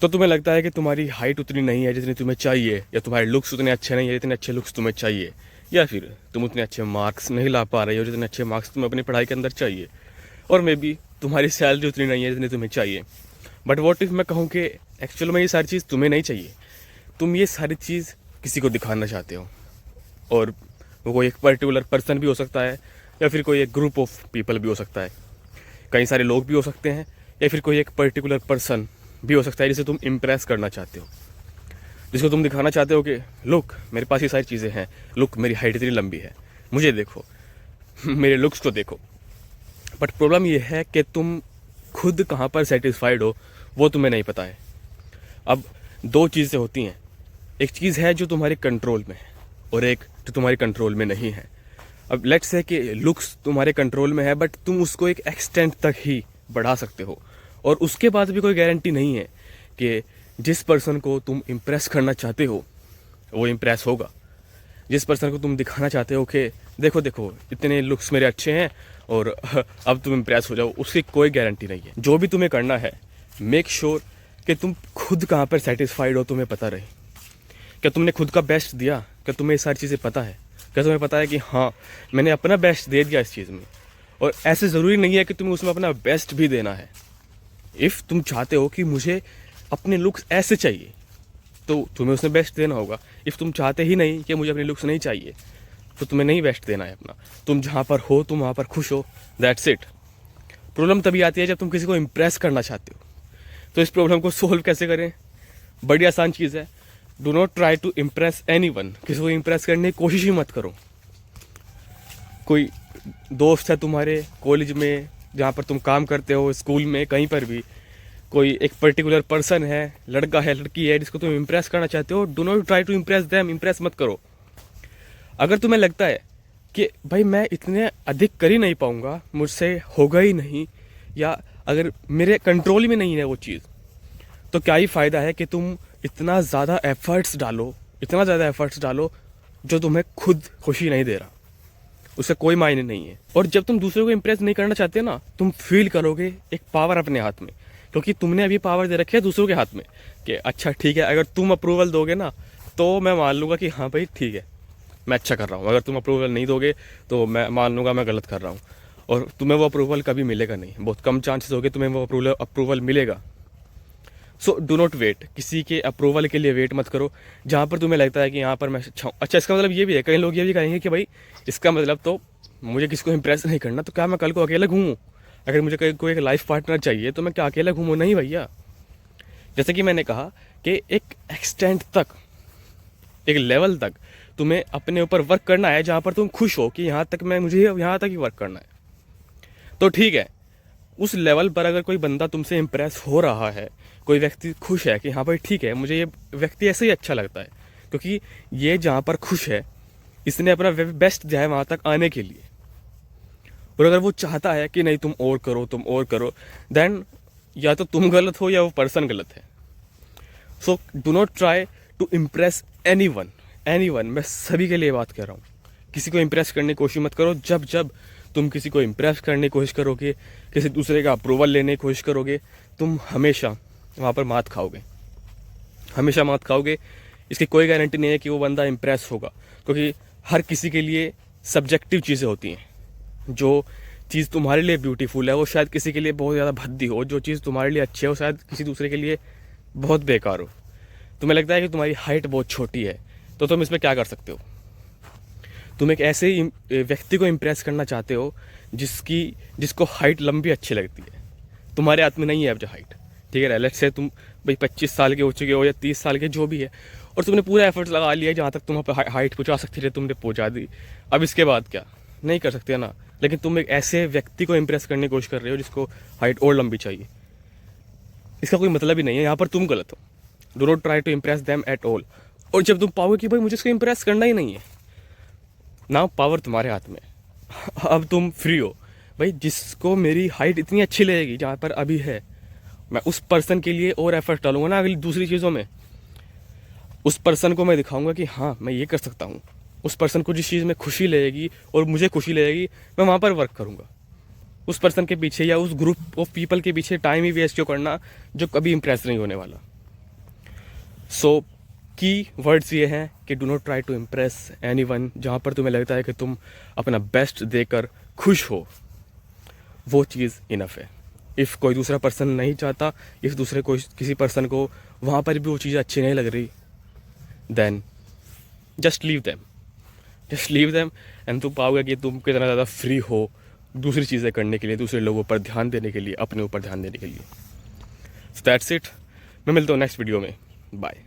तो तुम्हें लगता है कि तुम्हारी हाइट उतनी नहीं है जितनी तुम्हें चाहिए, या तुम्हारे लुक्स उतने अच्छे नहीं है जितने अच्छे लुक्स तुम्हें चाहिए, या फिर तुम उतने अच्छे मार्क्स नहीं ला पा रहे हो जितने अच्छे मार्क्स तुम्हें अपनी पढ़ाई के अंदर चाहिए, और मे बी तुम्हारी सैलरी उतनी नहीं है जितनी तुम्हें चाहिए। बट वॉट इफ मैं कहूँ कि एक्चुअल में ये सारी चीज़ तुम्हें नहीं चाहिए, तुम ये सारी चीज़ किसी को दिखाना चाहते हो, और वो कोई एक पर्टिकुलर पर्सन भी हो सकता है, या फिर कोई एक ग्रुप ऑफ पीपल भी हो सकता है, कई सारे लोग भी हो सकते हैं, या फिर कोई एक पर्टिकुलर पर्सन भी हो सकता है जिसे तुम इम्प्रेस करना चाहते हो, जिसको तुम दिखाना चाहते हो कि लुक मेरे पास ये सारी चीज़ें हैं, लुक मेरी हाइट इतनी लंबी है, मुझे देखो, मेरे लुक्स को देखो। बट प्रॉब्लम ये है कि तुम खुद कहाँ पर सेटिस्फाइड हो वो तुम्हें नहीं पता है। अब दो चीज़ें होती हैं, एक चीज़ है जो तुम्हारे कंट्रोल में है और एक जो तुम्हारे कंट्रोल में नहीं है। अब लेट्स से कि लुक्स तुम्हारे कंट्रोल में है, बट तुम उसको एक एक्सटेंट तक ही बढ़ा सकते हो, और उसके बाद भी कोई गारंटी नहीं है कि जिस पर्सन को तुम इम्प्रेस करना चाहते हो वो इम्प्रेस होगा। जिस पर्सन को तुम दिखाना चाहते हो कि देखो देखो इतने लुक्स मेरे अच्छे हैं और अब तुम इम्प्रेस हो जाओ, उसकी कोई गारंटी नहीं है। जो भी तुम्हें करना है, मेक श्योर कि तुम खुद कहाँ पर सेटिस्फाइड हो, तुम्हें पता रहे। क्या तुमने खुद का बेस्ट दिया? क्या तुम्हें ये सारी चीज़ें पता है? क्या तुम्हें पता है कि हाँ मैंने अपना बेस्ट दे दिया इस चीज़ में? और ऐसे ज़रूरी नहीं है कि तुम्हें उसमें अपना बेस्ट भी देना है। इफ़ तुम चाहते हो कि मुझे अपने लुक्स ऐसे चाहिए तो तुम्हें उसमें बेस्ट देना होगा। इफ़ तुम चाहते ही नहीं कि मुझे अपने लुक्स नहीं चाहिए तो तुम्हें नहीं बेस्ट देना है अपना। तुम जहाँ पर हो तुम वहाँ पर खुश हो, दैट्स इट। प्रॉब्लम तभी आती है जब तुम किसी को इम्प्रेस करना चाहते हो। तो इस प्रॉब्लम को सोल्व कैसे करें? बड़ी आसान चीज़ है, do not try to impress anyone. किसी को इम्प्रेस करने की कोशिश ही मत करो। कोई दोस्त है तुम्हारे कॉलेज में, जहाँ पर तुम काम करते हो, स्कूल में, कहीं पर भी कोई एक पर्टिकुलर पर्सन है, लड़का है, लड़की है, जिसको तुम इम्प्रेस करना चाहते हो, do not try to impress them. Impress मत करो। अगर तुम्हें लगता है कि भाई मैं इतने अधिक कर ही नहीं पाऊंगा, मुझसे होगा ही नहीं, या अगर मेरे कंट्रोल में नहीं है वो चीज़, तो क्या ही फ़ायदा है कि तुम इतना ज़्यादा एफर्ट्स डालो, इतना ज़्यादा एफर्ट्स डालो जो तुम्हें खुद खुशी नहीं दे रहा। उससे कोई मायने नहीं है। और जब तुम दूसरों को इम्प्रेस नहीं करना चाहते ना, तुम फील करोगे एक पावर अपने हाथ में, क्योंकि तुमने अभी पावर दे रखी है दूसरों के हाथ में कि अच्छा ठीक है, अगर तुम अप्रूवल दोगे ना तो मैं मान लूँगा कि हाँ भाई ठीक है मैं अच्छा कर रहा हूँ। अगर तुम अप्रूवल नहीं दोगे तो मैं मान लूँगा मैं गलत कर रहा हूँ, और तुम्हें वो अप्रूवल कभी मिलेगा नहीं। बहुत कम चांसेस होंगे तुम्हें वो अप्रूवल मिलेगा। So do not wait. किसी के अप्रूवल के लिए वेट मत करो जहाँ पर तुम्हें लगता है कि यहाँ पर मैं अच्छा हूँ। अच्छा, इसका मतलब ये भी है, कई लोग ये भी कहेंगे कि भाई इसका मतलब तो मुझे किसी को इम्प्रेस नहीं करना, तो क्या मैं कल को अकेला घूमूँ? अगर मुझे कोई एक लाइफ पार्टनर चाहिए तो मैं क्या अकेला घूमूँ? नहीं भैया। जैसे कि मैंने कहा कि एक एक्सटेंट तक, एक लेवल तक तुम्हें अपने ऊपर वर्क करना है जहाँ पर तुम खुश हो कि यहाँ तक मुझे यहाँ तक ही वर्क करना है, तो ठीक है। उस लेवल पर अगर कोई बंदा तुमसे इम्प्रेस हो रहा है, कोई व्यक्ति खुश है कि हाँ भाई ठीक है मुझे ये व्यक्ति ऐसे ही अच्छा लगता है क्योंकि ये जहाँ पर खुश है इसने अपना बेस्ट दिया है वहाँ तक आने के लिए, और अगर वो चाहता है कि नहीं तुम और करो, तुम और करो, देन या तो तुम गलत हो या वो पर्सन गलत है। So do not try to impress anyone. मैं सभी के लिए बात कर रहा हूँ। किसी को इम्प्रेस करने की कोशिश मत करो। जब जब तुम किसी को इम्प्रेस करने की कोशिश करोगे, किसी दूसरे का अप्रूवल लेने की कोशिश करोगे, तुम हमेशा वहाँ पर मात खाओगे, हमेशा मात खाओगे। इसकी कोई गारंटी नहीं है कि वो बंदा इम्प्रेस होगा, क्योंकि हर किसी के लिए सब्जेक्टिव चीज़ें होती हैं। जो चीज़ तुम्हारे लिए ब्यूटीफुल है वो शायद किसी के लिए बहुत ज़्यादा भद्दी हो, जो चीज़ तुम्हारे लिए अच्छी है वो शायद किसी दूसरे के लिए बहुत बेकार हो। तुम्हें लगता है कि तुम्हारी हाइट बहुत छोटी है, तो तुम इसमें क्या कर सकते हो? तुम एक ऐसे ही व्यक्ति को इम्प्रेस करना चाहते हो जिसको हाइट लंबी अच्छी लगती है। तुम्हारे हाथ में नहीं है अब जो हाइट, ठीक है। लेट्स से तुम भाई 25 साल के हो चुके हो या 30 साल के जो भी है, और तुमने पूरा एफर्ट्स लगा लिया जहाँ तक तुम हाइट पहुँचा सकते थे तुमने पहुँचा दी। अब इसके बाद क्या? नहीं कर सकते ना। लेकिन तुम एक ऐसे व्यक्ति को इम्प्रेस करने की कोशिश कर रहे हो जिसको हाइट और लंबी चाहिए। इसका कोई मतलब ही नहीं है। यहाँ पर तुम गलत हो। Do not try to impress them at all. और जब तुम पाओगे कि भाई मुझे इसको इम्प्रेस करना ही नहीं है, ना पावर तुम्हारे हाथ में, अब तुम फ्री हो। भाई जिसको मेरी हाइट इतनी अच्छी लगेगी जहाँ पर अभी है, मैं उस पर्सन के लिए और एफर्ट डालूंगा ना अगली दूसरी चीज़ों में। उस पर्सन को मैं दिखाऊंगा कि हाँ मैं ये कर सकता हूँ। उस पर्सन को जिस चीज़ में खुशी लगेगी और मुझे खुशी लगेगी, मैं वहाँ पर वर्क करूँगा। उस पर्सन के पीछे या उस ग्रुप ऑफ पीपल के पीछे टाइम ही वेस्ट क्यों करना जो कभी इम्प्रेस नहीं होने वाला। सो की वर्ड्स ये हैं कि do not try to impress anyone. जहाँ पर तुम्हें लगता है कि तुम अपना बेस्ट देकर खुश हो, वो चीज़ इनफ है। इफ़ कोई दूसरा पर्सन नहीं चाहता, इफ़ दूसरे कोई किसी पर्सन को वहाँ पर भी वो चीज़ें अच्छी नहीं लग रही, then just leave them and तुम पाओगे कि तुम कितना ज़्यादा फ्री हो दूसरी चीज़ें करने के लिए, दूसरे लोगों पर ध्यान देने के लिए, अपने ऊपर ध्यान देने के लिए। So that's it. मैं मिलता हूँ नेक्स्ट वीडियो में। बाय।